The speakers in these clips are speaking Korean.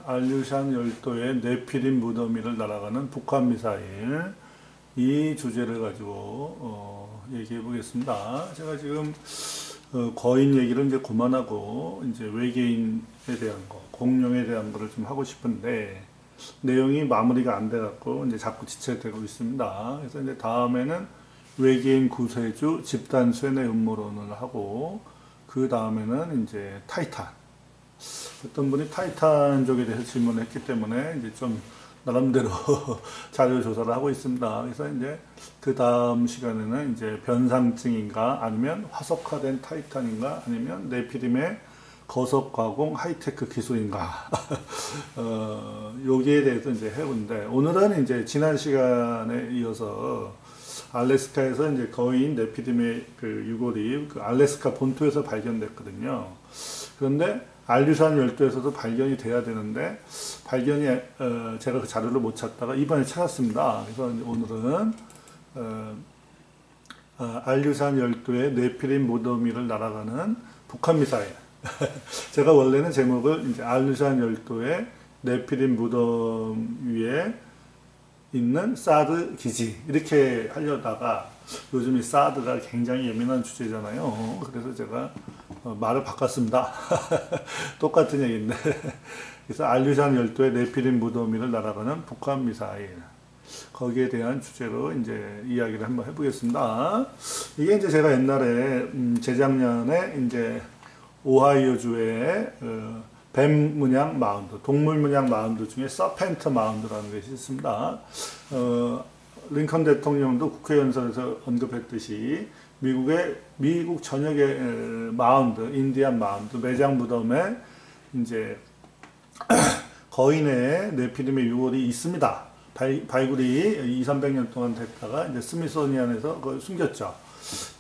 알류샨 열도의 네피림 무더미를 날아가는 북한 미사일, 이 주제를 가지고 얘기해 보겠습니다. 제가 지금 거인 얘기를 이제 그만하고 이제 외계인에 대한 거, 공룡에 대한 거를 좀 하고 싶은데 내용이 마무리가 안 돼 갖고 이제 자꾸 지체되고 있습니다. 그래서 이제 다음에는 외계인 구세주 집단 쇠뇌 음모론을 하고, 그 다음에는 이제 타이탄. 어떤 분이 타이탄족에 대해서 질문을 했기 때문에 이제 좀 나름대로 자료 조사를 하고 있습니다. 그래서 이제 그 다음 시간에는 이제 변상증인가, 아니면 화석화된 타이탄인가, 아니면 네피림의 거석 가공 하이테크 기술인가, 여기에 대해서 이제 해본데, 오늘은 이제 지난 시간에 이어서 알래스카에서 이제 거인 네피림의 그 유골이 그 알래스카 본토에서 발견됐거든요. 그런데 알류산 열도에서도 발견이 돼야 되는데 제가 그 자료를 못 찾다가 이번에 찾았습니다. 그래서 오늘은 알류산 열도의 네피림 무더미를 날아가는 북한 미사일. 제가 원래는 제목을 이제 알류산 열도의 네피림 무더위에 있는 사드 기지 이렇게 하려다가, 요즘 이 사드가 굉장히 예민한 주제잖아요. 그래서 제가 말을 바꿨습니다. 똑같은 얘기인데. 그래서 알류산 열도의 네피림 무더미를 날아가는 북한 미사일, 거기에 대한 주제로 이제 이야기를 한번 해보겠습니다. 이게 이제 제가 옛날에 재작년에 이제 오하이오주의 뱀 문양 마운드, 동물 문양 마운드 중에 서펜트 마운드라는 것이 있습니다. 링컨 대통령도 국회연설에서 언급했듯이 미국 전역의 마운드, 인디안 마운드, 매장 무덤에 이제 거인의 네피림의 유골이 있습니다. 발굴이 200~300년 동안 됐다가 이제 스미소니안에서 그걸 숨겼죠.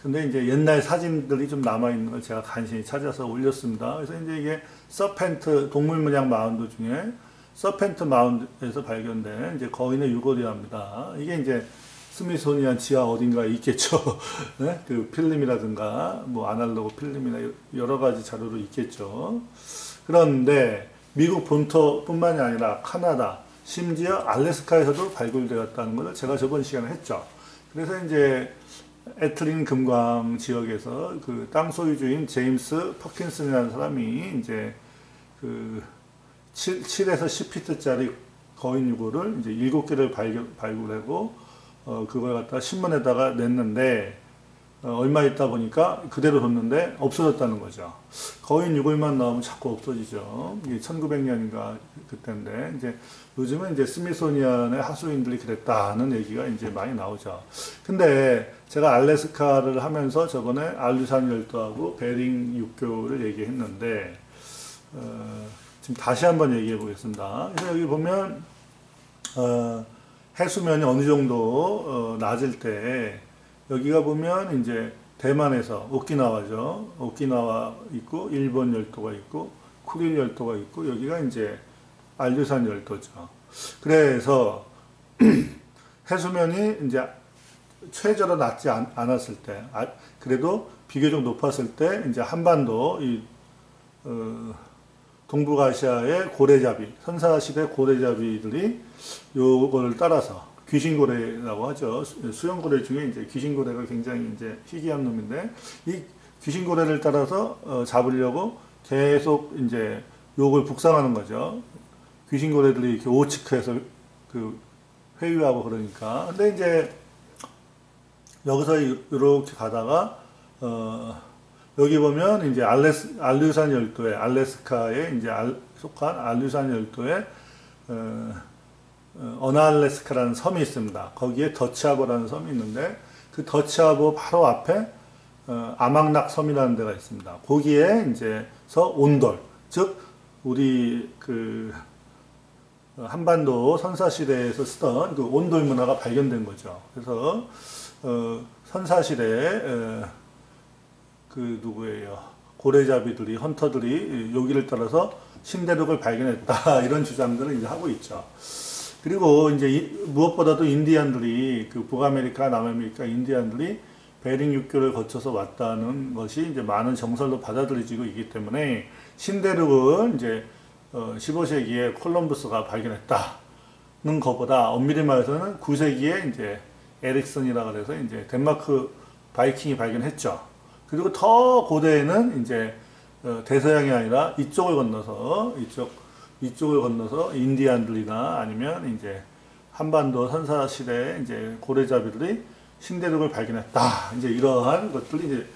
근데 이제 옛날 사진들이 좀 남아있는 걸 제가 간신히 찾아서 올렸습니다. 그래서 이제 이게 서펜트, 동물 문양 마운드 중에 서펜트 마운드에서 발견된 이제 거인의 유골이랍니다. 이게 이제 스미소니안 지하 어딘가에 있겠죠. 네? 그 필름이라든가 뭐 아날로그 필름이나 여러 가지 자료로 있겠죠. 그런데 미국 본토뿐만이 아니라 카나다, 심지어 알래스카에서도 발굴되었다는 것을 제가 저번 시간에 했죠. 그래서 이제 애틀린 금광 지역에서 그 땅 소유주인 제임스 퍼킨슨이라는 사람이 이제 그 7에서 10피트짜리 거인 유골을 이제 7개를 발굴하고 그걸 갖다 신문에다가 냈는데, 얼마 있다 보니까 그대로 뒀는데 없어졌다는 거죠. 거인 유골만 나오면 자꾸 없어지죠. 이게 1900년인가 그때인데, 이제 요즘은 이제 스미소니안의 하수인들이 그랬다는 얘기가 이제 많이 나오죠. 근데 제가 알래스카를 하면서 저번에 알류산 열도하고 베링 육교를 얘기했는데, 지금 다시 한번 얘기해 보겠습니다. 그래서 여기 보면 해수면이 어느 정도 낮을 때, 여기가 보면 이제 대만에서 오키나와죠. 오키나와 있고, 일본 열도가 있고, 쿠릴 열도가 있고, 여기가 이제 알류산 열도죠. 그래서 해수면이 이제 최저로 낮지 않았을 때, 그래도 비교적 높았을 때 이제 한반도, 동북아시아의 고래잡이, 선사시대 고래잡이들이 요거를 따라서, 귀신고래라고 하죠. 수영고래 중에 이제 귀신고래가 굉장히 이제 희귀한 놈인데, 이 귀신고래를 따라서 잡으려고 계속 이제 요걸 북상하는 거죠. 귀신고래들이 이렇게 오치크해서 그 회유하고 그러니까. 근데 이제 여기서 이렇게 가다가 여기 보면 이제 알류산 열도에, 알래스카에 이제 속한 알류산 열도에 어나알래스카라는 섬이 있습니다. 거기에 더치하버라는 섬이 있는데, 그 더치하버 바로 앞에 아망락 섬이라는 데가 있습니다. 거기에 이제서 온돌, 즉 우리 그 한반도 선사시대에서 쓰던 그 온돌 문화가 발견된 거죠. 그래서 선사시대에 그 누구예요? 고래잡이들이, 헌터들이 여기를 따라서 신대륙을 발견했다, 이런 주장들을 이제 하고 있죠. 그리고 이제 무엇보다도 인디안들이, 그 북아메리카, 남아메리카 인디안들이 베링 육교를 거쳐서 왔다는 것이 이제 많은 정설로 받아들여지고 있기 때문에 신대륙은 이제 15세기에 콜럼버스가 발견했다는 것보다 엄밀히 말해서는 9세기에 이제 에릭슨이라 그래서 이제 덴마크 바이킹이 발견했죠. 그리고 더 고대에는 이제 대서양이 아니라 이쪽을 건너서 이쪽을 건너서 인디안들이나 아니면 이제 한반도 선사 시대에 이제 고래잡이들이 신대륙을 발견했다. 이제 이러한 것들이 이제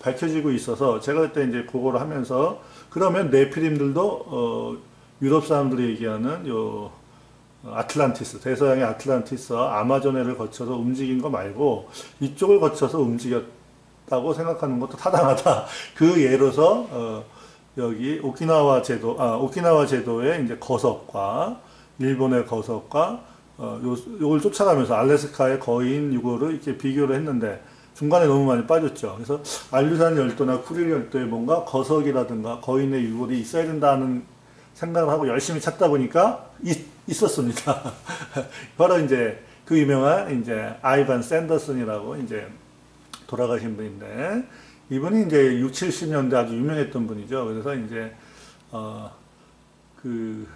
밝혀지고 있어서 제가 그때 이제 그거를 하면서 그러면 네피림들도 유럽 사람들이 얘기하는 요 아틀란티스, 대서양의 아틀란티스와 아마존해를 거쳐서 움직인 거 말고 이쪽을 거쳐서 움직였다고 생각하는 것도 타당하다. 그 예로서 여기 오키나와 제도의 이제 거석과 일본의 거석과 요걸 쫓아가면서 알래스카의 거인 유골을 이렇게 비교를 했는데 중간에 너무 많이 빠졌죠. 그래서 알류산 열도나 쿠릴 열도에 뭔가 거석이라든가 거인의 유골이 있어야 된다는 생각을 하고 열심히 찾다 보니까 있었습니다. 바로 이제 그 유명한 이제 아이반 샌더슨이라고 이제 돌아가신 분인데 이분이 이제 6, 70년대 아주 유명했던 분이죠. 그래서 이제 그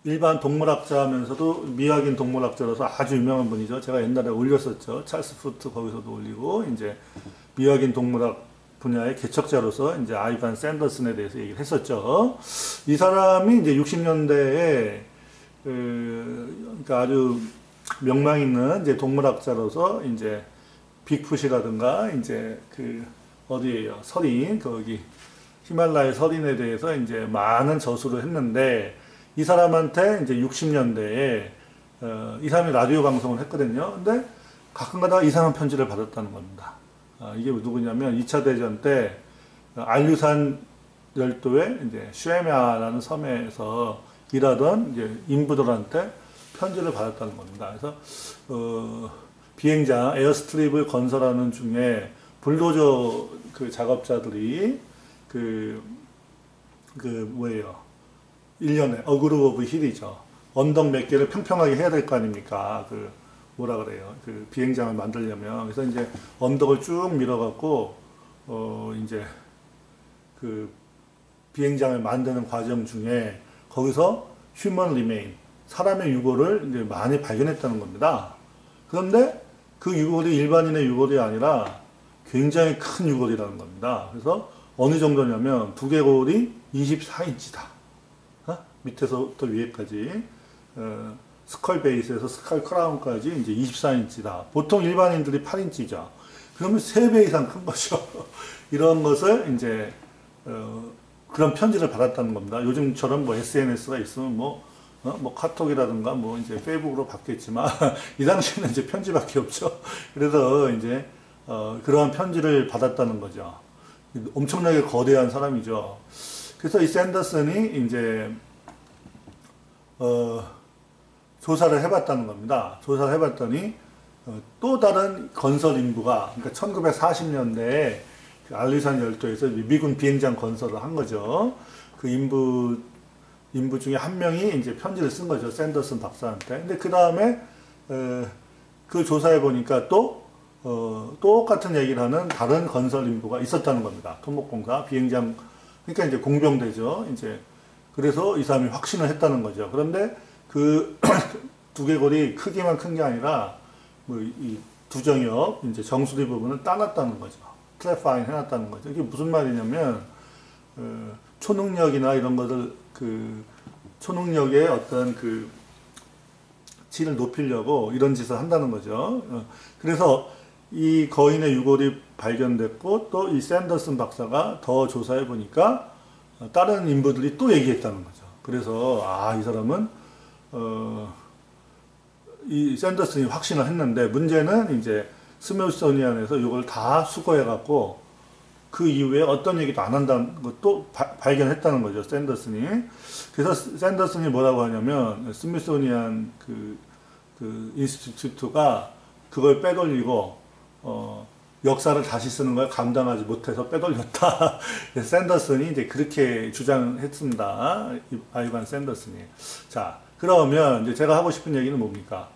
일반 동물학자 하면서도 미학인 동물학자로서 아주 유명한 분이죠. 제가 옛날에 올렸었죠. 찰스 푸트 거기서도 올리고 이제 미학인 동물학 분야의 개척자로서 이제 아이반 샌더슨에 대해서 얘기를 했었죠. 이 사람이 이제 60년대에 그러니까 아주 명망 있는 이제 동물학자로서 이제 빅풋이라든가 이제 그 어디에요? 서린 거기 히말라야 서린에 대해서 이제 많은 저술을 했는데 이 사람한테 이제 60년대에 이 사람이 라디오 방송을 했거든요. 근데 가끔가다 이상한 편지를 받았다는 겁니다. 이게 누구냐면 2차 대전 때 알류산 열도에 이제 슈에메아라는 섬에서 일하던 이제 인부들한테 편지를 받았다는 겁니다. 그래서 비행장 에어스트립을 건설하는 중에 불도저 그 작업자들이 뭐예요? 1년에 어그룹 오브 힐이죠. 언덕 몇 개를 평평하게 해야 될 거 아닙니까? 뭐라 그래요? 그 비행장을 만들려면. 그래서 이제 언덕을 쭉 밀어갖고, 이제 그 비행장을 만드는 과정 중에 거기서 휴먼 리메인, 사람의 유골을 이제 많이 발견했다는 겁니다. 그런데 그 유골이 일반인의 유골이 아니라 굉장히 큰 유골이라는 겁니다. 그래서 어느 정도냐면 두개골이 24인치다. 밑에서부터 위에까지 스컬 베이스에서 스컬 크라운까지 이제 24인치다. 보통 일반인들이 8인치죠. 그러면 3배 이상 큰 거죠. 이런 것을 이제 그런 편지를 받았다는 겁니다. 요즘처럼 뭐 SNS가 있으면 뭐 카톡이라든가 뭐 이제 페이북으로 받겠지만 이 당시에는 이제 편지밖에 없죠. 그래서 이제 그러한 편지를 받았다는 거죠. 엄청나게 거대한 사람이죠. 그래서 이 샌더슨이 이제 조사를 해봤다는 겁니다. 조사를 해봤더니 또 다른 건설 인부가 그러니까 1940년대에 그 알류산 열도에서 미군 비행장 건설을 한 거죠. 그 인부 중에 한 명이 이제 편지를 쓴 거죠. 샌더슨 박사한테. 근데 그 다음에 그 조사해 보니까 또 똑같은 얘기를 하는 다른 건설 인부가 있었다는 겁니다. 토목공사 비행장 그러니까 이제 공병대죠. 이제 그래서 이 사람이 확신을 했다는 거죠. 그런데 그 두개골이 크기만 큰 게 아니라 뭐 이 두정엽 이제 정수리 부분은 따놨다는 거죠. 클래파인 해놨다는 거죠. 이게 무슨 말이냐면 초능력이나 이런 것을 그 초능력의 어떤 그 질을 높이려고 이런 짓을 한다는 거죠. 그래서 이 거인의 유골이 발견됐고 또 이 샌더슨 박사가 더 조사해 보니까 다른 인부들이 또 얘기했다는 거죠. 그래서 이 사람은 이 샌더슨이 확신을 했는데 문제는 이제 스미소니안에서 이걸 다 수거해 갖고 그 이후에 어떤 얘기도 안 한다는 것도 발견했다는 거죠. 샌더슨이. 그래서 샌더슨이 뭐라고 하냐면 스미소니안 그 인스티튜트가 그걸 빼돌리고 역사를 다시 쓰는 걸 감당하지 못해서 빼돌렸다. 그래서 샌더슨이 이제 그렇게 주장했습니다. 아이반 샌더슨이. 자, 그러면 이제 제가 하고 싶은 얘기는 뭡니까?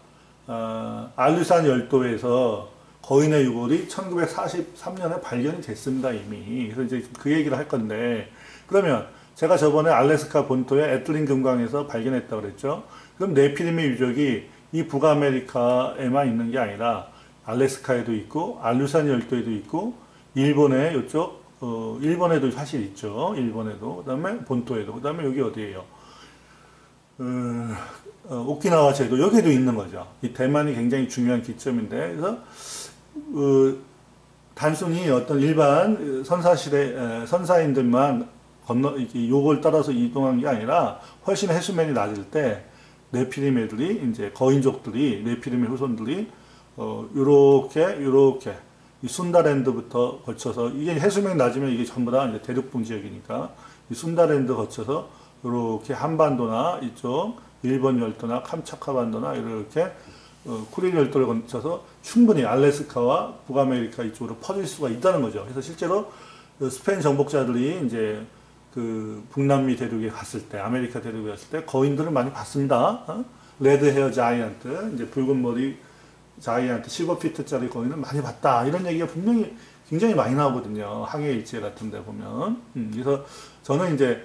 알류산 열도에서 거인의 유골이 1943년에 발견이 됐습니다, 이미. 그래서 이제 그 얘기를 할 건데, 그러면 제가 저번에 알래스카 본토의 애틀린 금강에서 발견했다고 그랬죠. 그럼 네피림의 유적이 이 북아메리카에만 있는 게 아니라 알래스카에도 있고 알루산 열도에도 있고 일본의 이쪽 일본에도 사실 있죠. 일본에도 그다음에 본토에도 그다음에 여기 어디예요? 오키나와 제도 여기도 있는 거죠. 이 대만이 굉장히 중요한 기점인데 그래서 단순히 어떤 일반 선사인들만 요걸 따라서 이동한 게 아니라 훨씬 해수면이 낮을 때 네피림 애들이 이제 거인족들이 네피림의 후손들이 요렇게 이 순다랜드부터 거쳐서 이게 해수면이 낮으면 이게 전부 다 이제 대륙붕 지역이니까 이 순다랜드 거쳐서 요렇게 한반도나 이쪽 일본 열도나 캄차카 반도나 이렇게 쿠릴 열도를 거쳐서 충분히 알래스카와 북아메리카 이쪽으로 퍼질 수가 있다는 거죠. 그래서 실제로 스페인 정복자들이 이제 그 북남미 대륙에 갔을 때, 아메리카 대륙에 갔을 때 거인들을 많이 봤습니다. 레드 헤어 자이언트, 이제 붉은 머리 자이언트 15피트짜리 거인을 많이 봤다. 이런 얘기가 분명히 굉장히 많이 나오거든요. 항해 일체 같은 데 보면. 그래서 저는 이제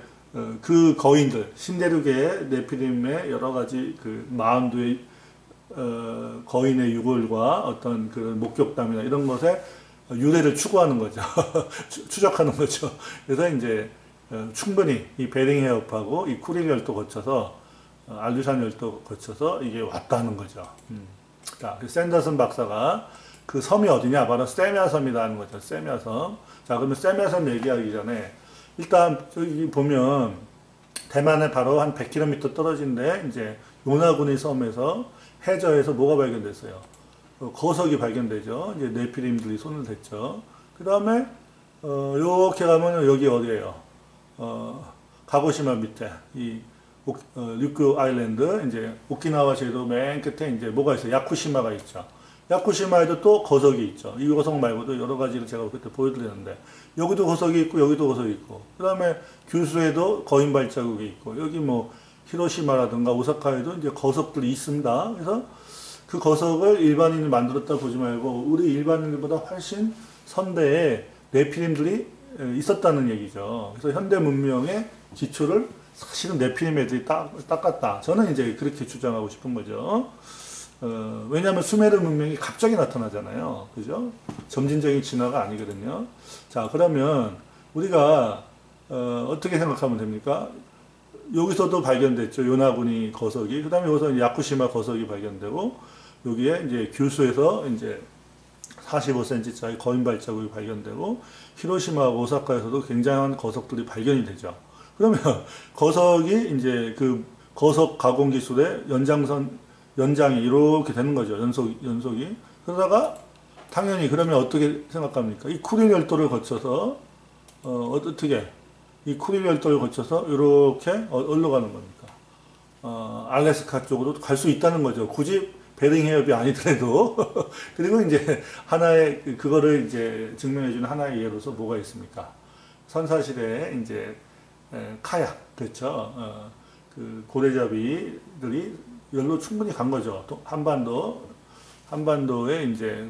그 거인들, 신대륙의 네피림의 여러 가지 그 마운드의 거인의 유골과 어떤 그 목격담이나 이런 것에 유래를 추구하는 거죠. 추적하는 거죠. 그래서 이제 충분히 이 베링 해협하고 이 쿠릴 열도 거쳐서 알루산 열도 거쳐서 이게 왔다는 거죠. 자, 샌더슨 박사가 그 섬이 어디냐? 바로 세미아 섬이라는 거죠. 세미아 섬. 자, 그러면 세미아 섬 얘기하기 전에 일단 저기 보면 대만에 바로 한 100km 떨어진데 이제 요나구니 섬에서 해저에서 뭐가 발견됐어요? 거석이 발견되죠. 이제 네피림들이 손을 댔죠. 그 다음에 이렇게 가면 여기 어디예요? 가고시마 밑에 이 류큐 아일랜드 이제 오키나와 제도 맨 끝에 이제 뭐가 있어요? 야쿠시마가 있죠. 야쿠시마에도 또 거석이 있죠. 이 거석 말고도 여러 가지를 제가 그때 보여드렸는데 여기도 거석이 있고 여기도 거석이 있고 그 다음에 규슈에도 거인 발자국이 있고 여기 뭐 히로시마라든가 오사카에도 이제 거석들이 있습니다. 그래서 그 거석을 일반인이 만들었다 보지 말고 우리 일반인들보다 훨씬 선대에 네피림들이 있었다는 얘기죠. 그래서 현대 문명의 기초를 사실은 네피림 애들이 닦았다. 저는 이제 그렇게 주장하고 싶은 거죠. 왜냐하면 수메르 문명이 갑자기 나타나잖아요. 그죠? 점진적인 진화가 아니거든요. 자, 그러면 우리가 어떻게 생각하면 됩니까? 여기서도 발견됐죠. 요나구니 거석이. 그 다음에 여기서 야쿠시마 거석이 발견되고, 여기에 이제 규슈에서 이제 45cm짜리 거인 발자국이 발견되고, 히로시마, 오사카에서도 굉장한 거석들이 발견이 되죠. 그러면 거석이 이제 그 거석 가공 기술의 연장이 이렇게 되는 거죠. 연속이. 그러다가 당연히 그러면 어떻게 생각합니까? 이 쿠릴 열도를 거쳐서, 어떻게, 이 쿠릴 열도를 거쳐서 이렇게 어디로 가는 겁니까? 알래스카 쪽으로 갈 수 있다는 거죠. 굳이 베링 해협이 아니더라도. 그리고 이제 하나의, 그거를 이제 증명해주는 하나의 예로서 뭐가 있습니까? 선사시대에 이제 카약, 그렇죠. 그 고래잡이들이 열로 충분히 간 거죠. 한반도에 이제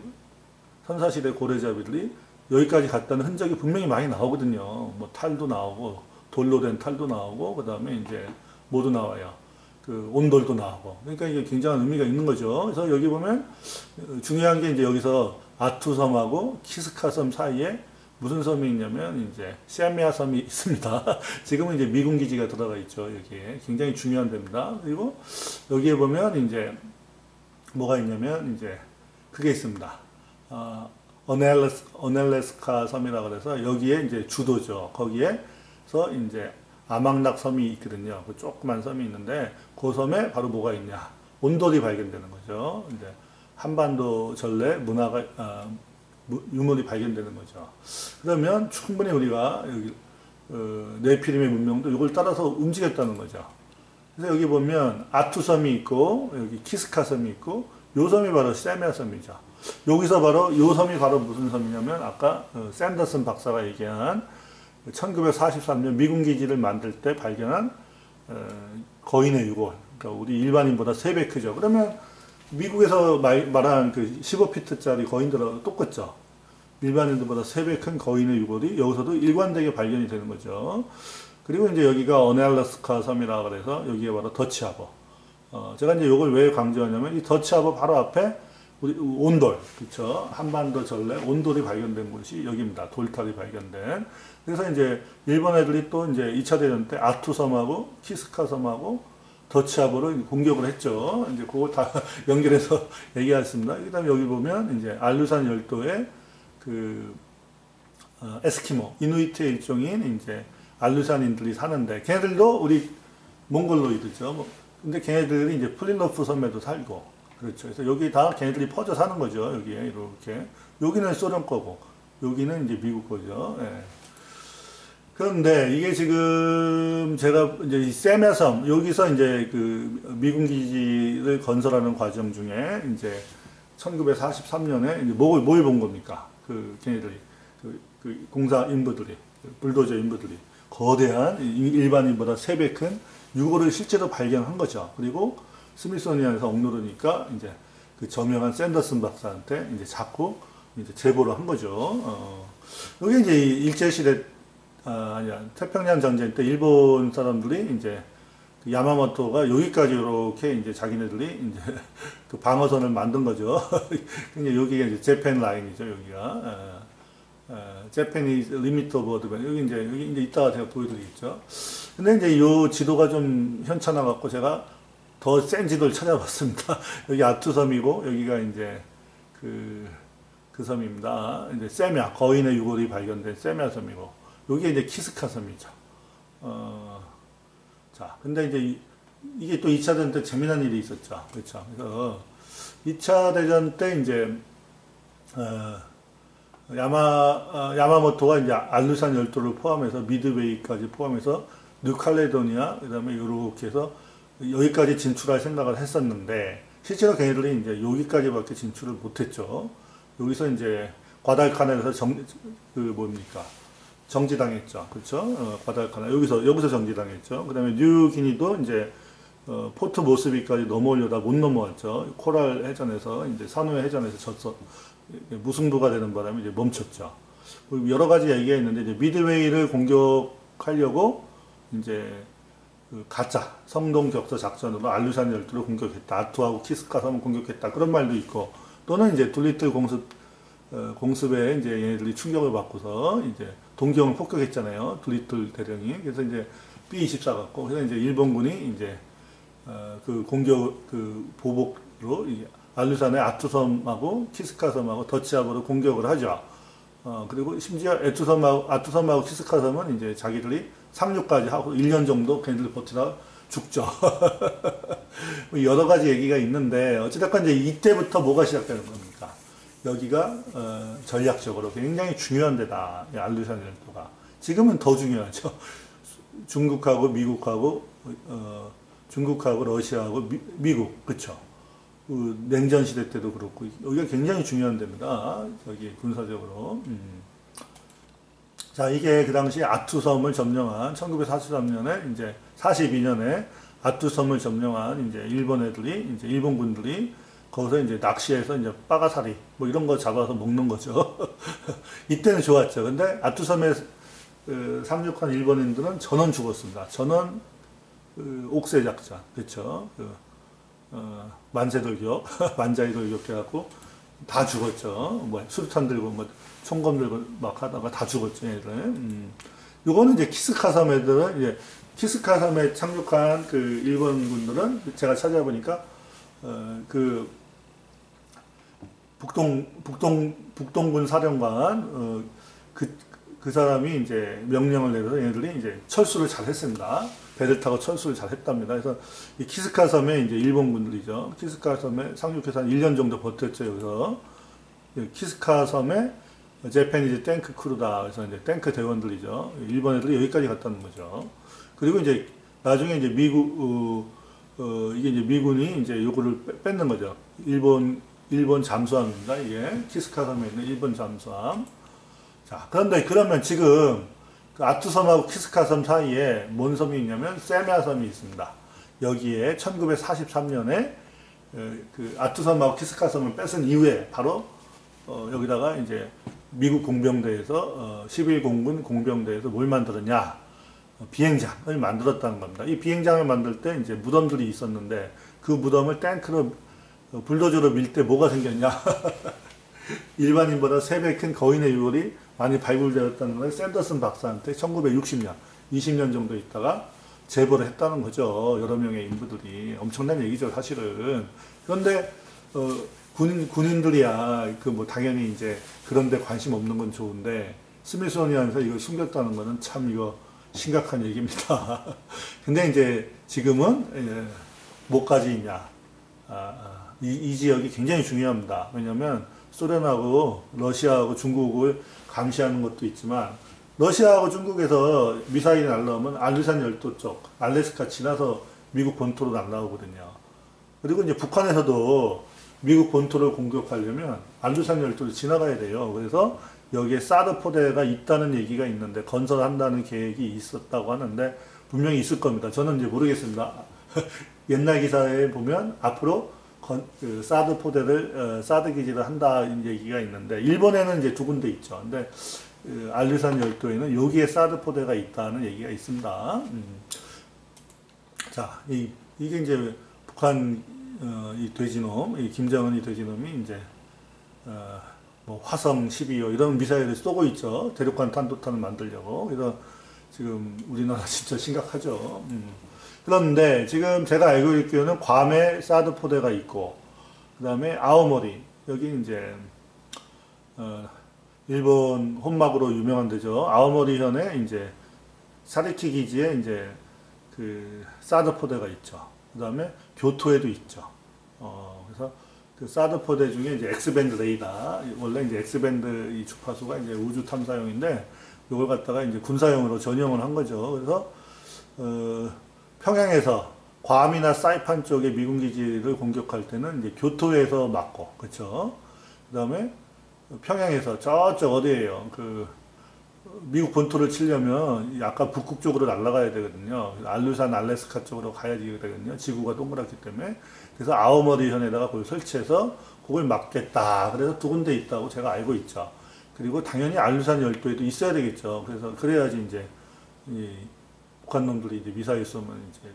선사시대 고래잡이들이 여기까지 갔다는 흔적이 분명히 많이 나오거든요. 뭐 탈도 나오고 돌로 된 탈도 나오고 그 다음에 이제 뭐도 나와요. 그 온돌도 나오고. 그러니까 이게 굉장한 의미가 있는 거죠. 그래서 여기 보면 중요한 게 이제 여기서 아투섬하고 키스카 섬 사이에 무슨 섬이 있냐면 이제 세미아 섬이 있습니다. 지금은 이제 미군 기지가 들어가 있죠. 여기에 굉장히 중요한 데입니다. 그리고 여기에 보면 이제 뭐가 있냐면 이제 그게 있습니다. 어넬레스카 섬이라 그래서 여기에 이제 주도죠. 거기에서 이제 아망락 섬이 있거든요. 그 조그만 섬이 있는데 그 섬에 바로 뭐가 있냐? 온돌이 발견되는 거죠. 이제 한반도 전래 문화가 유물이 발견되는 거죠. 그러면 충분히 우리가 여기 네피림의 문명도 이걸 따라서 움직였다는 거죠. 그래서 여기 보면 아투섬이 있고 여기 키스카 섬이 있고 요 섬이 바로 세미아 섬이죠. 여기서 바로 요 섬이 바로 무슨 섬이냐면 아까 샌더슨 박사가 얘기한 1943년 미군 기지를 만들 때 발견한 거인의 유골. 그러니까 우리 일반인보다 3배 크죠. 그러면 미국에서 말한 그 15피트짜리 거인들하고 똑같죠. 일반인들보다 3배 큰 거인의 유골이 여기서도 일관되게 발견이 되는 거죠. 그리고 이제 여기가 어넬라스카 섬이라 그래서 여기에 바로 더치하버. 제가 이제 이걸 왜 강조하냐면 이 더치하버 바로 앞에 우리 온돌, 그쵸? 한반도 전래 온돌이 발견된 곳이 여기입니다. 돌탑이 발견된. 그래서 이제 일본 애들이 또 이제 2차 대전 때 아투 섬하고 키스카 섬하고 더치하버를 공격을 했죠. 이제 그걸 다 연결해서 얘기하겠습니다. 그 다음에 여기 보면 이제 알루산 열도에 그 에스키모, 이누이트의 일종인 이제 알루산인들이 사는데, 걔네들도 우리 몽골로이드죠. 근데 걔네들이 이제 플린노프 섬에도 살고, 그렇죠. 그래서 여기 다 걔네들이 퍼져 사는 거죠. 여기에 이렇게. 여기는 소련 거고, 여기는 이제 미국 거죠. 예. 그런데 이게 지금 제가 이제 이 세메섬, 여기서 이제 그 미군 기지를 건설하는 과정 중에 이제 1943년에 이제 뭘 본 겁니까? 그 걔네들이. 그 공사 인부들이, 불도저 인부들이 거대한 일반인보다 3배 큰 유골을 실제로 발견한 거죠. 그리고 스미소니안에서 억누르니까 이제 그 저명한 샌더슨 박사한테 이제 자꾸 이제 제보를 한 거죠. 이게 이제 일제시대, 아니야, 태평양 전쟁 때 일본 사람들이 이제 그 야마모토가 여기까지 이렇게 이제 자기네들이 이제 그 방어선을 만든 거죠. 근데 여기가 이제 재팬 라인이죠, 여기가. 재패니즈 리미트 오브 어드밴 여기 이제 이따가 제가 보여드리겠죠. 근데 이제 이 지도가 좀 현찮아 갖고 제가 더 센 지도를 찾아봤습니다. 여기 아투섬이고 여기가 이제 그 섬입니다. 이제 세미아 거인의 유골이 발견된 세미아 섬이고 여기 이제 키스카 섬이죠. 자, 근데 이제 이게 또 2차 대전 때 재미난 일이 있었죠. 그렇죠. 그래서 2차 대전 때 이제 야마모토가 이제 알루산 열도를 포함해서 미드웨이까지 포함해서 뉴칼레도니아, 그 다음에 이렇게 해서 여기까지 진출할 생각을 했었는데, 실제로 걔네들이 이제 여기까지밖에 진출을 못했죠. 여기서 이제 과달카날에서 정지당했죠. 그렇죠? 과달카날. 여기서 정지당했죠. 그 다음에 뉴기니도 이제, 포트 모스비까지 넘어오려다 못 넘어왔죠. 코랄 해전에서, 이제 산호의 해전에서 무승부가 되는 바람에 이제 멈췄죠. 여러 가지 얘기가 있는데, 이제 미드웨이를 공격하려고 이제 그 가짜 성동 격서 작전으로 알루산 열도를 공격했다. 아투하고 키스카 섬을 공격했다. 그런 말도 있고, 또는 이제 둘리틀 공습에 이제 얘네들이 충격을 받고서 이제 동경을 폭격했잖아요. 둘리틀 대령이. 그래서 이제 B-24 갖고, 그래서 이제 일본군이 이제 그 공격 보복으로 이제 알루산의 아투섬하고 키스카섬하고 더치하버로 공격을 하죠. 그리고 심지어 아투섬하고 키스카섬은 이제 자기들이 상륙까지 하고 1년 정도 걔네들 버티다가 죽죠. 여러 가지 얘기가 있는데, 어찌됐건 이제 이때부터 뭐가 시작되는 겁니까? 여기가, 전략적으로 굉장히 중요한 데다. 알루산 열도가. 지금은 더 중요하죠. 중국하고 미국하고, 중국하고 러시아하고 미국, 그쵸? 그 냉전 시대 때도 그렇고 여기가 굉장히 중요한 데입니다. 여기 군사적으로. 자, 이게 그 당시 아투섬을 점령한 1943년에 이제 42년에 아투섬을 점령한 이제 일본 애들이 이제 일본 군들이 거기서 이제 낚시해서 이제 빠가사리 뭐 이런 거 잡아서 먹는 거죠. 이때는 좋았죠. 근데 아투섬에 상륙한 일본인들은 전원 죽었습니다. 전원 옥새 작전, 그렇죠. 만세돌격, 만자의 돌격 해갖고 다 죽었죠. 뭐 수류탄 들고 뭐 총검 들고 막 하다가 다 죽었죠, 얘들. 요거는 이제 키스카섬 애들은 이제 키스카섬에 착륙한 그 일본군들은 제가 찾아보니까 그 북동군 사령관 그 사람이 이제 명령을 내려서 얘네들이 이제 철수를 잘 했습니다. 배를 타고 철수를 잘 했답니다. 그래서 이 키스카섬에 이제 일본군들이죠. 키스카섬에 상륙해서 한 1년 정도 버텼죠. 여기서 키스카섬에 재패니즈 탱크 크루다. 그래서 이제 탱크 대원들이죠. 일본 애들이 여기까지 갔다는 거죠. 그리고 이제 나중에 이제 이게 이제 미군이 이제 요거를 뺏는 거죠. 일본 잠수함입니다. 이게 키스카섬에 있는 일본 잠수함. 자, 그러면 지금 그 아투섬하고 키스카섬 사이에 뭔 섬이 있냐면 세미아 섬이 있습니다. 여기에 1943년에 그 아투섬하고 키스카섬을 뺏은 이후에 바로 여기다가 이제 미국 공병대에서 11공군 공병대에서 뭘 만들었냐? 비행장을 만들었다는 겁니다. 이 비행장을 만들 때 이제 무덤들이 있었는데 그 무덤을 탱크로 불도저로 밀 때 뭐가 생겼냐? 일반인보다 3배 큰 거인의 유골이 많이 발굴되었다는 걸 샌더슨 박사한테 1960년, 20년 정도 있다가 제보를 했다는 거죠. 여러 명의 인부들이. 엄청난 얘기죠, 사실은. 그런데, 군인들이야, 당연히 이제, 그런데 관심 없는 건 좋은데, 스미소니안에서 이걸 숨겼다는 거는 참 이거 심각한 얘기입니다. 근데 이제, 지금은, 뭐까지 있냐. 이 지역이 굉장히 중요합니다. 왜냐면, 소련하고 러시아하고 중국을 감시하는 것도 있지만 러시아하고 중국에서 미사일이 날라오면 알루산 열도 쪽 알래스카 지나서 미국 본토로 날라오거든요. 그리고 이제 북한에서도 미국 본토를 공격하려면 알루산 열도를 지나가야 돼요. 그래서 여기에 사드 포대가 있다는 얘기가 있는데 건설한다는 계획이 있었다고 하는데 분명히 있을 겁니다. 저는 이제 모르겠습니다. 옛날 기사에 보면 앞으로 사드 포대를, 사드 기지를 한다, 얘기가 있는데, 일본에는 이제 2군데 있죠. 근데, 알류산 열도에는 여기에 사드 포대가 있다는 얘기가 있습니다. 자, 이게 이제 북한, 이 돼지놈, 이 김정은이 돼지놈이 이제, 뭐 화성 12호 이런 미사일을 쏘고 있죠. 대륙간 탄도탄을 만들려고. 그래서 지금 우리나라 진짜 심각하죠. 그런데 지금 제가 알고 있기로는 괌에 사드 포대가 있고, 그 다음에 아오모리, 여기 이제, 일본 혼막으로 유명한 데죠. 아오모리 현에 이제, 사리키 기지에 이제, 사드 포대가 있죠. 그 다음에 교토에도 있죠. 그래서 그 사드 포대 중에 이제 엑스밴드 레이더, 원래 이제 엑스밴드 이 주파수가 이제 우주 탐사용인데, 이걸 갖다가 이제 군사용으로 전용을 한 거죠. 그래서, 평양에서 괌이나 사이판 쪽의 미군 기지를 공격할 때는 이제 교토에서 맞고, 그렇죠. 그다음에 평양에서 저쪽 어디예요? 미국 본토를 치려면 아까 북극 쪽으로 날아가야 되거든요. 알루산 알래스카 쪽으로 가야지 되거든요. 지구가 동그랗기 때문에. 그래서 아오머리 현에다가 그걸 설치해서 그걸 막겠다. 그래서 2군데 있다고 제가 알고 있죠. 그리고 당연히 알루산 열도에도 있어야 되겠죠. 그래서 그래야지 이제 북한 놈들이 이제 미사일 쏘면 이제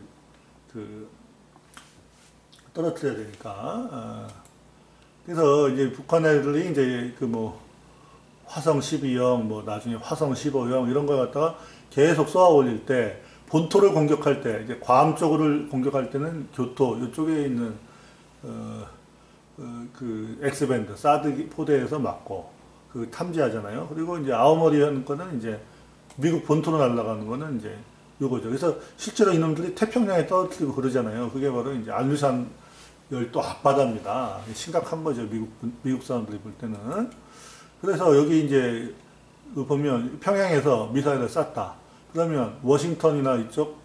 떨어뜨려야 되니까. 그래서 이제 북한 애들이 이제 화성 12형, 뭐 나중에 화성 15형 이런 걸 갖다가 계속 쏘아 올릴 때 본토를 공격할 때 이제 괌 쪽을 공격할 때는 교토 이쪽에 있는 엑스밴드 사드 포대에서 맞고 탐지하잖아요. 그리고 이제 아오모리 현 거는 이제 미국 본토로 날아가는 거는 이제 요거죠. 그래서 실제로 이놈들이 태평양에 떨어뜨리고 그러잖아요. 그게 바로 이제 알루산 열도 앞바다입니다. 심각한 거죠. 미국 사람들이 볼 때는. 그래서 여기 이제 보면 평양에서 미사일을 쐈다. 그러면 워싱턴이나 이쪽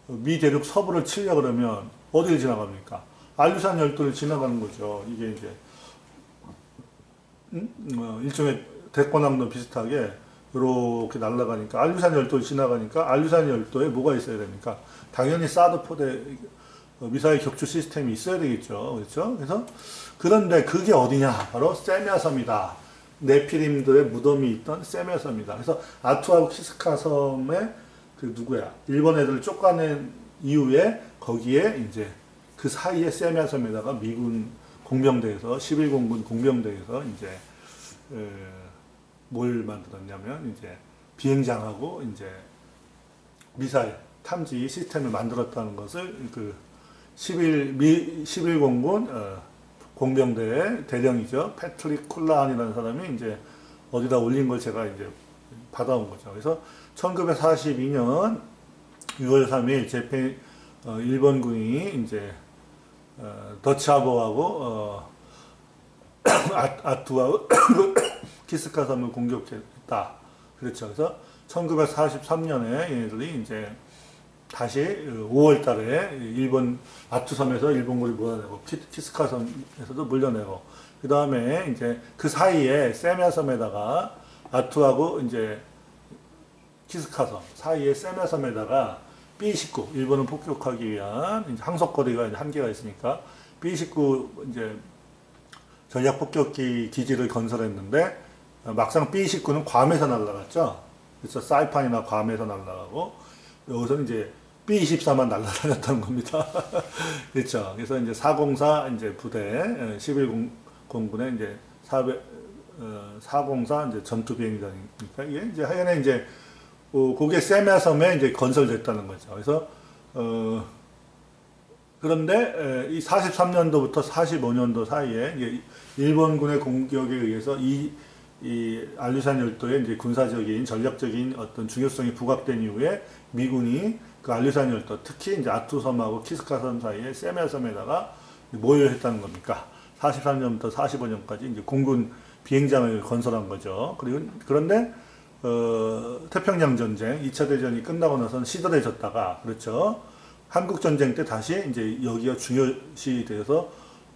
미 대륙 서부를 치려 그러면 어디를 지나갑니까? 알루산 열도를 지나가는 거죠. 이게 이제 일종의 대권함도 비슷하게 이렇게 날아가니까 알루산 열도를 지나가니까 알루산 열도에 뭐가 있어야 됩니까? 당연히 사드 포대 미사일 격추 시스템이 있어야 되겠죠. 그렇죠? 그래서 그런데 그게 어디냐? 바로 세미아섬이다. 네피림들의 무덤이 있던 세미아섬이다. 그래서 아투하고 키스카 섬에 누구야? 일본 애들을 쫓아낸 이후에 거기에 이제 그 사이에 세미아섬에다가 미군 공병대에서 11공군 공병대에서 이제 뭘 만들었냐면 이제 비행장하고 이제 미사일 탐지 시스템을 만들었다는 것을 11공군 공병대의 대령이죠. 패트릭 쿨라한이라는 사람이 이제 어디다 올린 걸 제가 이제 받아온 거죠. 그래서 1942년 6월 3일 일본군이 이제 더치하버하고 아투하고 키스카 섬을 공격했다. 그렇죠. 그래서 1943년에 얘네들이 이제 다시 5월 달에 일본 아투섬에서 일본군이 몰아내고 키스카 섬에서도 물려내고 그 다음에 이제 그 사이에 세미아섬에다가 아투하고 이제 키스카 섬 사이에 세미아섬에다가 B-19 일본을 폭격하기 위한 이제 항속거리가 이제 한계가 있으니까 B-19 이제 전략 폭격기 기지를 건설했는데 막상 B-19는 괌에서 날아갔죠. 그래서 사이판이나 괌에서 날아가고 여기서는 이제 B-24만 날아다녔다는 겁니다. 그렇죠. 그래서 이제 404 이제 부대 11공군의 이제 404 이제 전투 비행장이니까 이게 이제 하여간에 이제 그게 세메섬에 이제 건설됐다는 거죠. 그래서 그런데 이 43년도부터 45년도 사이에 이제 일본군의 공격에 의해서 이 알류산 열도에 이제 군사적인 전략적인 어떤 중요성이 부각된 이후에 미군이 그 알류산 열도, 특히 이제 아투섬하고 키스카섬 사이에 세메섬에다가 모여했다는 겁니까? 43년부터 45년까지 이제 공군 비행장을 건설한 거죠. 그런데 태평양 전쟁, 2차 대전이 끝나고 나서는 시들해졌다가, 그렇죠. 한국 전쟁 때 다시 이제 여기가 중요시 되어서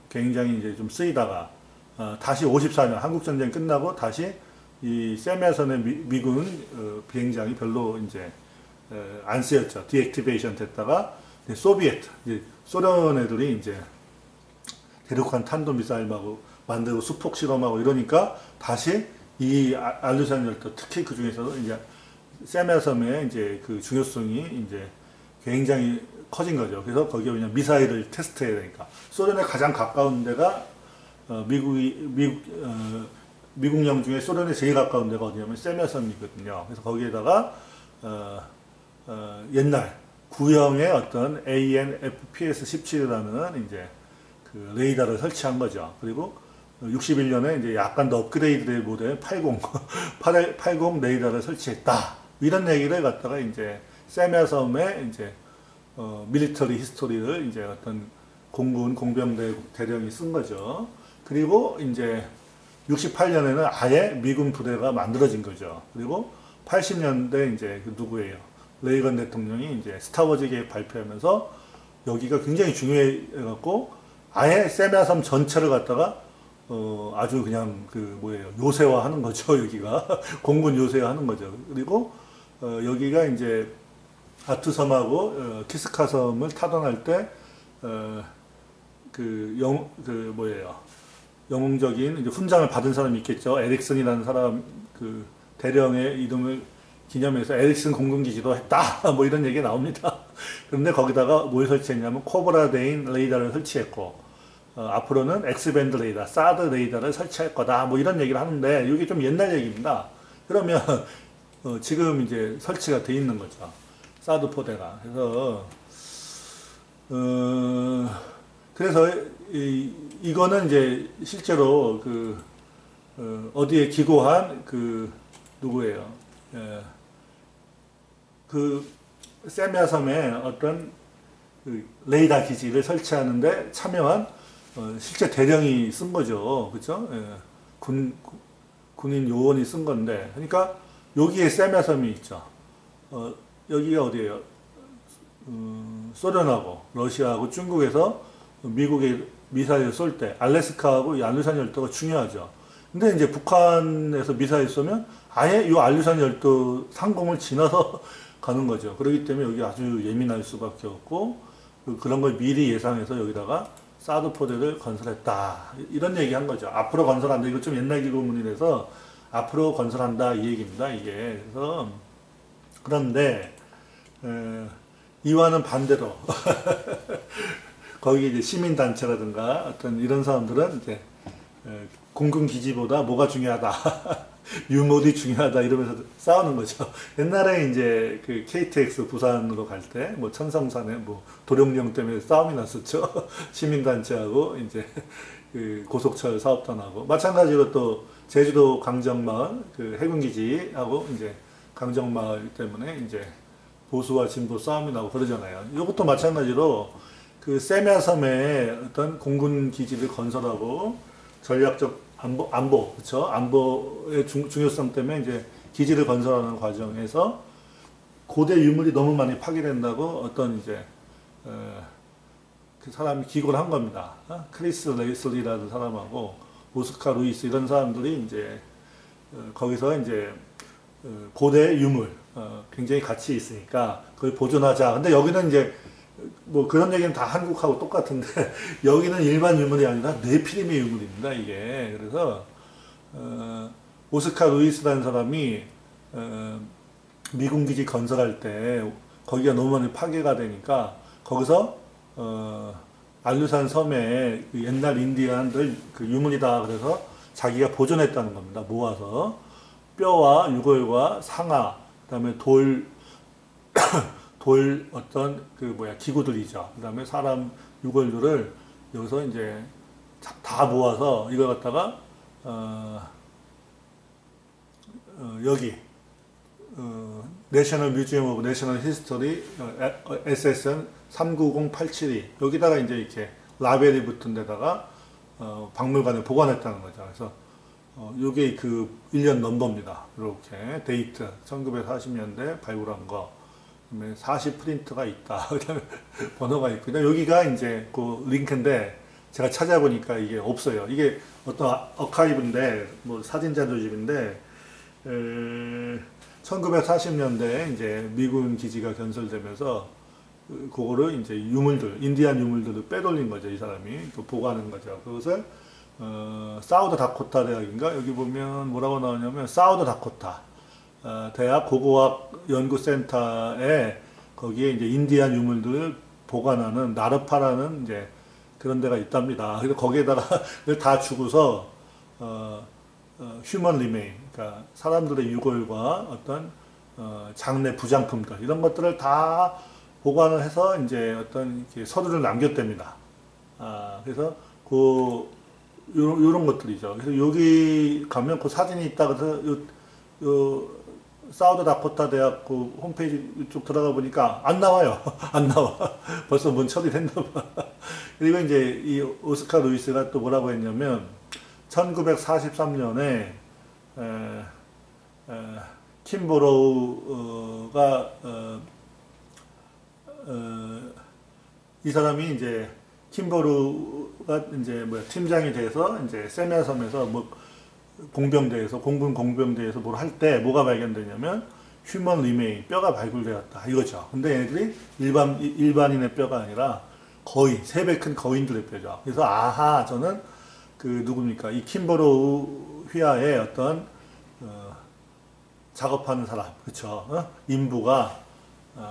굉장히 이제 좀 쓰이다가 다시 54년 한국 전쟁 끝나고 다시 이 세메섬의 미군 비행장이 별로 이제 안 쓰였죠. 디액티베이션 됐다가 소비에트, 이제 소련 애들이 이제 대륙간 탄도미사일하고 만들고 수폭 실험하고 이러니까 다시 이 알류산 열도, 특히 그 중에서도 이제 세메섬의 이제 그 중요성이 이제 굉장히 커진 거죠. 그래서 거기에 그냥 미사일을 테스트해야 되니까. 소련에 가장 가까운 데가 미국령 중에 소련에 제일 가까운 데가 어디냐면 세메섬이거든요. 그래서 거기에다가 옛날 구형의 어떤 AN/FPS-17이라는 이제 그 레이더를 설치한 거죠. 그리고 61년에 이제 약간 더 업그레이드된 모델 80 레이더를 설치했다. 이런 얘기를 갖다가 이제 세메섬의 이제 밀리터리 히스토리를 이제 어떤 공군 공병대 대령이 쓴 거죠. 그리고 이제 68년에는 아예 미군 부대가 만들어진 거죠. 그리고 80년대 이제 그 누구예요? 레이건 대통령이 이제 스타워즈 계획 발표하면서 여기가 굉장히 중요해갖고 아예 세메섬 전체를 갖다가 아주 그냥 그 뭐예요? 요새화 하는 거죠. 여기가 공군 요새화 하는 거죠. 그리고 여기가 이제 아투섬하고 키스카섬을 타던할 때 영웅적인 이제 훈장을 받은 사람이 있겠죠. 에릭슨이라는 사람 그 대령의 이름을 기념해서 에릭슨 공군기지도 했다. 뭐 이런 얘기가 나옵니다. 그런데 거기다가 뭘 설치했냐면 코브라 데인 레이더를 설치했고 앞으로는 엑스밴드 레이더, 사드 레이더를 설치할 거다. 뭐 이런 얘기를 하는데 이게 좀 옛날 얘기입니다. 그러면 지금 이제 설치가 돼 있는 거죠. 사드 포대가. 그래서 이거는 이제 실제로 어디에 기고한 누구예요? 그 세메섬에 어떤 레이더 기지를 설치하는데 참여한 실제 대령이 쓴 거죠. 그죠? 군인 요원이 쓴 건데. 그러니까 여기에 세메섬이 있죠. 여기가 어디예요? 소련하고 러시아하고 중국에서 미국의 미사일 쏠 때 알래스카하고 이 알류산 열도가 중요하죠. 근데 이제 북한에서 미사일 쏘면 아예 이 알류산 열도 상공을 지나서 가는 거죠. 그렇기 때문에 여기 아주 예민할 수밖에 없고 그런 걸 미리 예상해서 여기다가 사드 포대를 건설했다. 이런 얘기 한 거죠. 앞으로 건설한다. 이거 좀 옛날 기고문이라서 앞으로 건설한다 이 얘기입니다. 이게. 그래서 그런데 이와는 반대로 거기 이제 시민단체라든가 어떤 이런 사람들은 이제 공군 기지보다 뭐가 중요하다. 유모디 중요하다 이러면서 싸우는 거죠. 옛날에 이제 그 KTX 부산으로 갈 때 뭐 천성산에 뭐 도룡령 때문에 싸움이 났었죠. 시민단체하고 이제 그 고속철 사업단하고 마찬가지로 또 제주도 강정마을 그 해군기지하고 이제 강정마을 때문에 이제 보수와 진보 싸움이 나고 그러잖아요. 이것도 마찬가지로 그 세메섬에 어떤 공군 기지를 건설하고 전략적 안보, 그쵸? 안보의 중요성 때문에 이제 기지를 건설하는 과정에서 고대 유물이 너무 많이 파괴된다고 어떤 이제, 그 사람이 기고를 한 겁니다. 크리스 레이슬리라는 사람하고 오스카 루이스 이런 사람들이 이제, 거기서 이제, 고대 유물, 굉장히 가치 있으니까 그걸 보존하자. 근데 여기는 이제 뭐 그런 얘기는 다 한국하고 똑같은데 여기는 일반 유물이 아니라 네피림의 유물입니다. 이게. 그래서 오스카 루이스라는 사람이 미군 기지 건설할 때 거기가 너무 많이 파괴가 되니까 거기서 알루산 섬에 그 옛날 인디안들 그 유물이다 그래서 자기가 보존했다는 겁니다. 모아서 뼈와 유골과 상아, 그다음에 돌 어떤 그 뭐야 기구들이죠. 그다음에 사람 유골들을 여기서 이제 다 모아서 이걸 갖다가 여기 내셔널 뮤지엄 오브 내셔널 히스토리 SSN 390-872 여기다가 이제 이렇게 라벨이 붙은 데다가 박물관에 보관했다는 거죠. 그래서 요게 그 1년 넘버입니다. 이렇게 데이트 1940년대 발굴한 거. 그다음에 40 프린트가 있다. 그다음에 번호가 있고. 그다음에 여기가 이제 그 링크인데 제가 찾아보니까 이게 없어요. 이게 어떤 어카이브인데 뭐 사진 자료집인데 1940년대에 이제 미군 기지가 건설되면서 그거를 이제 유물들, 인디안 유물들을 빼돌린 거죠. 이 사람이 보관하는 거죠. 그것을 사우드 다코타 대학인가 여기 보면 뭐라고 나오냐면 사우드 다코타 대학 고고학 연구센터에 거기에 이제 인디안 유물들을 보관하는 나르파라는 이제 그런 데가 있답니다. 그래서 거기에다가 다 주고서 휴먼 리메인, 그러니까 사람들의 유골과 어떤 장례 부장품들 이런 것들을 다 보관을 해서 이제 어떤 서류를 남겼답니다. 그래서 요런 것들이죠. 그래서 여기 가면 그 사진이 있다 그래서 요 사우드 다코타 대학 그 홈페이지 쭉 들어가 보니까 안 나와요. 안 나와. 벌써 문 처리됐나 봐. 그리고 이제 이 오스카 루이스가 또 뭐라고 했냐면 1943년에 킴보로우가 이 사람이 이제 킴보로우가 이제 뭐야 팀장이 돼서 이제 세메섬에서 뭐 공병대에서 공군 공병대에서 뭘 할 때 뭐가 발견되냐면 휴먼 리메인 뼈가 발굴되었다 이거죠. 근데 얘네들이 일반인의 뼈가 아니라 거인 3배 큰 거인들의 뼈죠. 그래서 아하 저는 그 누굽니까 이 킴보로우 휘하의 어떤 작업하는 사람 그쵸 인부가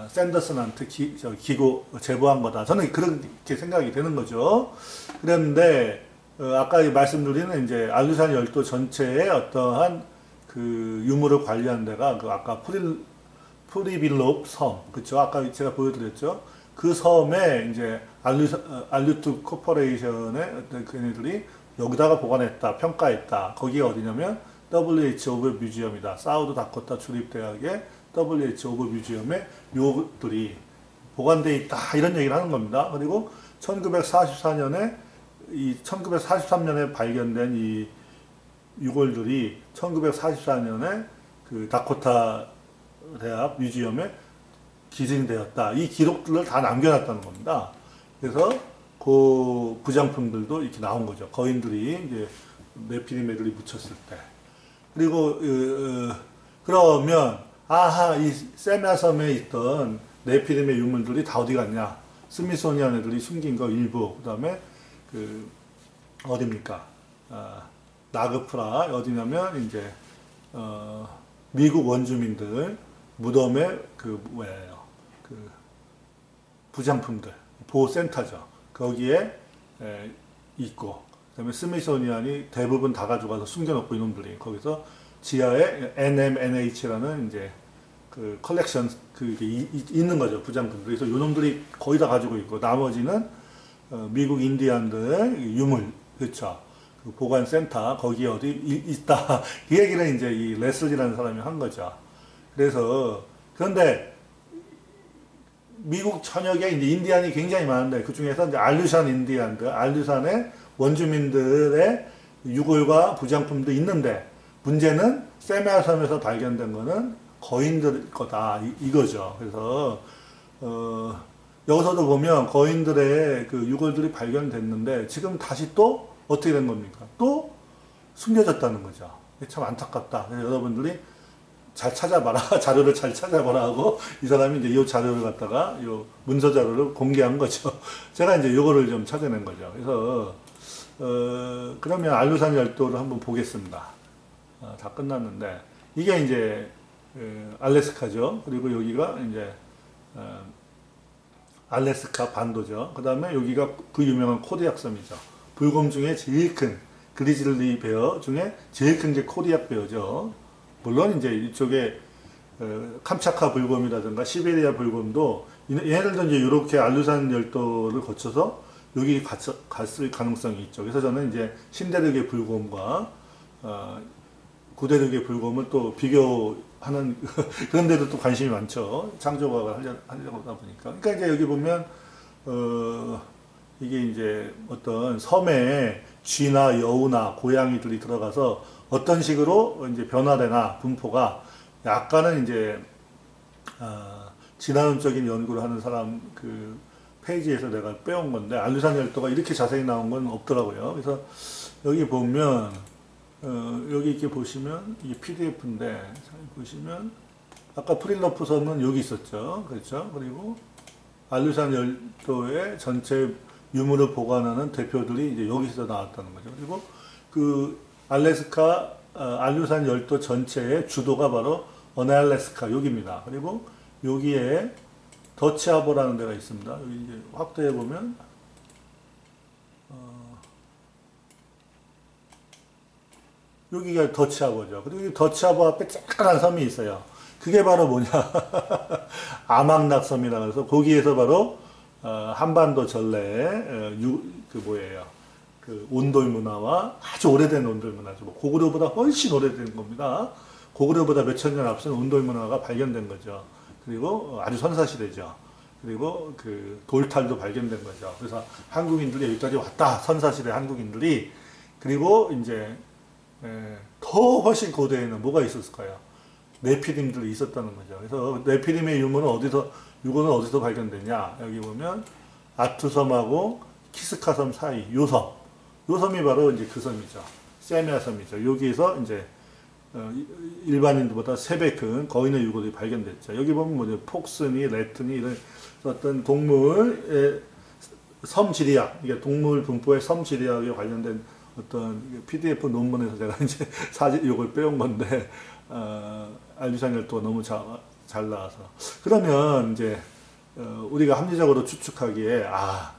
샌더슨한테 기고 제보한 거다. 저는 그렇게 생각이 되는 거죠. 그랬는데 아까 말씀드린 이제 알루산 열도 전체의 어떠한 그 유물을 관리한 데가 그 아까 프리빌롭 섬, 그쵸? 아까 제가 보여드렸죠. 그 섬에 이제 알루트 코퍼레이션의 어떤 그네들이 여기다가 보관했다, 평가했다. 거기가 어디냐면 WH 오브 뮤지엄이다. 사우드 다코타 주립대학의 WH 오브 뮤지엄에 요들이 보관돼 있다 이런 얘기를 하는 겁니다. 그리고 1944년에 이 1943년에 발견된 이 유골들이 1944년에 그 다코타 대학 뮤지엄에 기증되었다. 이 기록들을 다 남겨놨다는 겁니다. 그래서 그 부장품들도 이렇게 나온 거죠. 거인들이 이제 네피림애들이 묻혔을 때. 그리고 그러면 아하 이 세메섬에 있던 네피림의 유물들이 다 어디 갔냐? 스미소니안 애들이 숨긴 거 일부. 그다음에 그 어디입니까? 나그프라 어디냐면 이제 미국 원주민들 무덤에 그 뭐예요? 그 부장품들 보호센터죠. 거기에 있고 그다음에 스미소니안이 대부분 다 가져가서 숨겨놓고 이놈들이 거기서 지하에 NMNH라는 이제 그 컬렉션 그게 있는 거죠 부장품들. 그래서 이놈들이 거의 다 가지고 있고 나머지는 미국 인디안들 유물 그렇죠. 그 보관센터 거기에 어디 있다. 그 얘기를 이제 이 레슬리라는 사람이 한 거죠. 그래서 그런데 미국 전역에 이제 인디안이 굉장히 많은데 그 중에서 이제 알루산 인디안들, 알루산의 원주민들의 유골과 부장품도 있는데 문제는 세메섬에서 발견된 거는 거인들 거다 이거죠. 그래서 여기서도 보면 거인들의 그 유골들이 발견됐는데 지금 다시 또 어떻게 된 겁니까? 또 숨겨졌다는 거죠. 참 안타깝다. 여러분들이 잘 찾아봐라. 자료를 잘 찾아봐라 하고 이 사람이 이제 이 자료를 갖다가 이 문서 자료를 공개한 거죠. 제가 이제 이거를 좀 찾아낸 거죠. 그래서 그러면 알루산 열도를 한번 보겠습니다. 다 끝났는데 이게 이제 알래스카죠. 그리고 여기가 이제 알래스카 반도죠. 그 다음에 여기가 그 유명한 코디악 섬이죠. 불곰 중에 제일 큰 그리즐리 베어 중에 제일 큰 게 코디악 베어죠. 물론 이제 이쪽에 캄차카 불곰이라든가 시베리아 불곰도 얘네들도 이제 이렇게 알루산 열도를 거쳐서 여기 갔을 가능성이 있죠. 그래서 저는 이제 신대륙의 불곰과 구대륙의 불곰을 또 비교하는 그런 데도 또 관심이 많죠. 창조과학을 하려고 하다 보니까. 그러니까 이제 여기 보면 이게 이제 어떤 섬에 쥐나 여우나 고양이들이 들어가서 어떤 식으로 이제 변화되나 분포가 약간은 이제 진화론적인 연구를 하는 사람 그 페이지에서 내가 빼온 건데 알루산 열도가 이렇게 자세히 나온 건 없더라고요. 그래서 여기 보면 여기 이렇게 보시면 이게 PDF인데 보시면 아까 프릴러프 섬은 여기 있었죠. 그렇죠. 그리고 알루산 열도의 전체 유물을 보관하는 대표들이 이제 여기서 나왔다는 거죠. 그리고 그 알루산 열도 전체의 주도가 바로 어네알래스카 여기입니다. 그리고 여기에 더치하버라는 데가 있습니다. 여기 이제 확대해 보면 여기가 더치하버죠. 그리고 이 더치하버 앞에 쬐끈한 섬이 있어요. 그게 바로 뭐냐? 아망낙섬이라고 해서 거기에서 바로 한반도 전래의 그 뭐예요? 그 온돌 문화와 아주 오래된 온돌 문화죠. 뭐 고구려보다 훨씬 오래된 겁니다. 고구려보다 몇천 년 앞선 온돌 문화가 발견된 거죠. 그리고 아주 선사시대죠. 그리고 그 돌탈도 발견된 거죠. 그래서 한국인들이 여기까지 왔다. 선사시대 한국인들이. 그리고 이제 더 훨씬 고대에는 뭐가 있었을까요? 네피림들이 있었다는 거죠. 그래서 네피림의 유물은 어디서 발견됐냐? 여기 보면 아투섬하고 키스카섬 사이 요 섬이 바로 이제 그 섬이죠. 세미아 섬이죠. 여기에서 이제 일반인들보다 3배 큰 거인의 유골이 발견됐죠. 여기 보면 뭐죠? 폭스니, 레트니 이런 어떤 동물의 섬지리학, 이게 동물 분포의 섬지리학에 관련된 어떤 PDF 논문에서 제가 이제 사진 이걸 빼온 건데 알루산 열도가 너무 잘 나와서 그러면 이제 우리가 합리적으로 추측하기에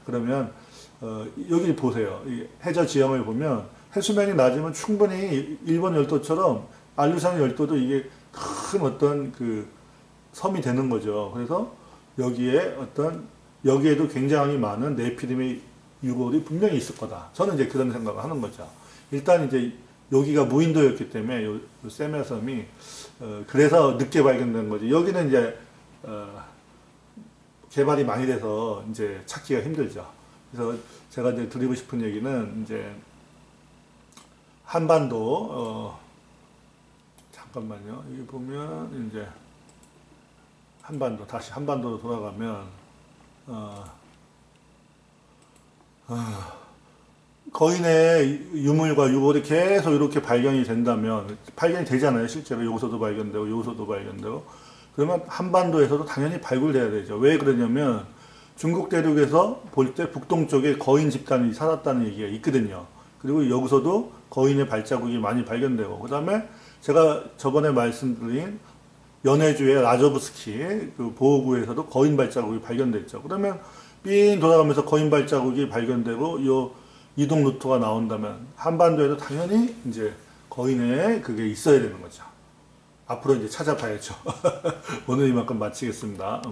그러면 여기 보세요. 이 해저 지형을 보면 해수면이 낮으면 충분히 일본 열도처럼 알루산 열도도 이게 큰 어떤 그 섬이 되는 거죠. 그래서 여기에도 굉장히 많은 네피림의 유골이 분명히 있을 거다. 저는 이제 그런 생각을 하는 거죠. 일단 이제 여기가 무인도였기 때문에 요 세미아 섬이 그래서 늦게 발견된 거지. 여기는 이제 개발이 많이 돼서 이제 찾기가 힘들죠. 그래서 제가 이제 드리고 싶은 얘기는 이제 한반도 잠깐만요. 여기 보면 이제 다시 한반도로 돌아가면 거인의 유물과 유골이 계속 이렇게 발견이 되잖아요. 실제로 여기서도 발견되고 여기서도 발견되고 그러면 한반도에서도 당연히 발굴돼야 되죠. 왜 그러냐면 중국 대륙에서 볼 때 북동쪽에 거인 집단이 살았다는 얘기가 있거든요. 그리고 여기서도 거인의 발자국이 많이 발견되고 그 다음에 제가 저번에 말씀드린 연해주의 라조브스키 그 보호구에서도 거인 발자국이 발견됐죠. 그러면 삥 돌아가면서 거인 발자국이 발견되고 요 이동 루트가 나온다면 한반도에도 당연히 이제 거인의 그게 있어야 되는 거죠. 앞으로 이제 찾아봐야죠. 오늘 이만큼 마치겠습니다.